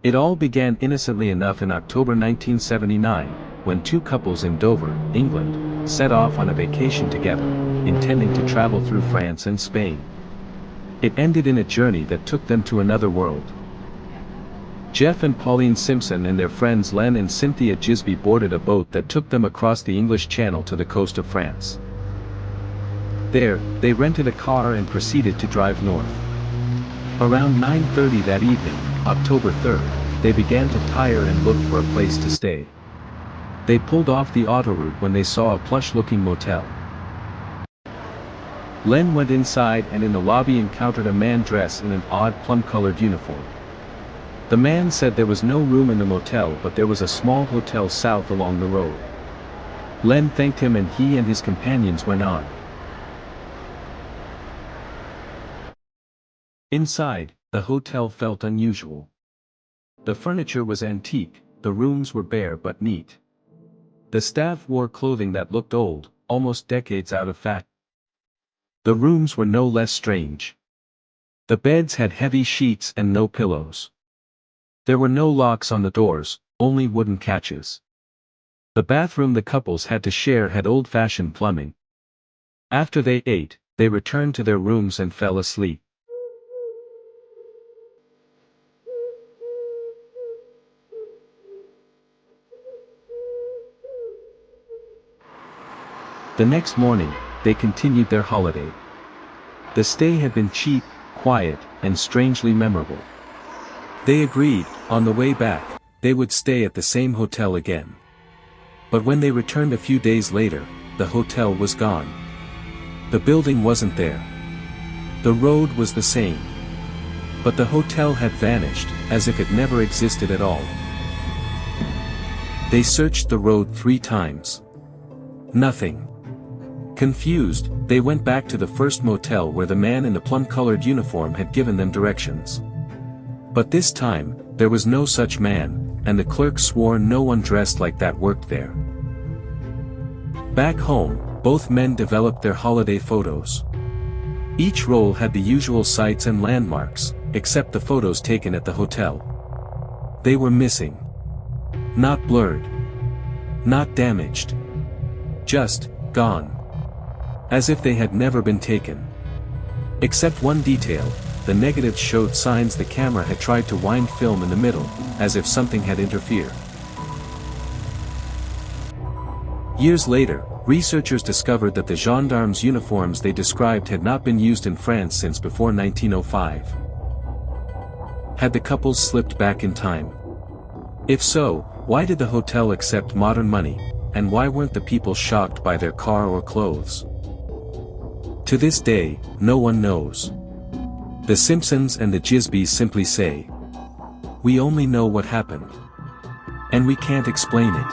It all began innocently enough in October 1979, when two couples in Dover, England, set off on a vacation together, intending to travel through France and Spain. It ended in a journey that took them to another world. Jeff and Pauline Simpson and their friends Len and Cynthia Gisby boarded a boat that took them across the English Channel to the coast of France. There, they rented a car and proceeded to drive north. Around 9:30 that evening, October 3rd, they began to tire and look for a place to stay. They pulled off the autoroute when they saw a plush-looking motel. Len went inside and in the lobby encountered a man dressed in an odd plum-colored uniform. The man said there was no room in the motel, but there was a small hotel south along the road. Len thanked him and he and his companions went on. Inside, the hotel felt unusual. The furniture was antique, the rooms were bare but neat. The staff wore clothing that looked old, almost decades out of fashion. The rooms were no less strange. The beds had heavy sheets and no pillows. There were no locks on the doors, only wooden catches. The bathroom the couples had to share had old-fashioned plumbing. After they ate, they returned to their rooms and fell asleep. The next morning, they continued their holiday. The stay had been cheap, quiet, and strangely memorable. They agreed, on the way back, they would stay at the same hotel again. But when they returned a few days later, the hotel was gone. The building wasn't there. The road was the same. But the hotel had vanished, as if it never existed at all. They searched the road 3 times. Nothing. Confused, they went back to the first motel where the man in the plum-colored uniform had given them directions. But this time, there was no such man, and the clerk swore no one dressed like that worked there. Back home, both men developed their holiday photos. Each roll had the usual sights and landmarks, except the photos taken at the hotel. They were missing. Not blurred. Not damaged. Just gone. As if they had never been taken. Except one detail, the negatives showed signs the camera had tried to wind film in the middle, as if something had interfered. Years later, researchers discovered that the gendarmes' uniforms they described had not been used in France since before 1905. Had the couples slipped back in time? If so, why did the hotel accept modern money, and why weren't the people shocked by their car or clothes? To this day, no one knows. The Simpsons and the Gisbys simply say, "We only know what happened. And we can't explain it."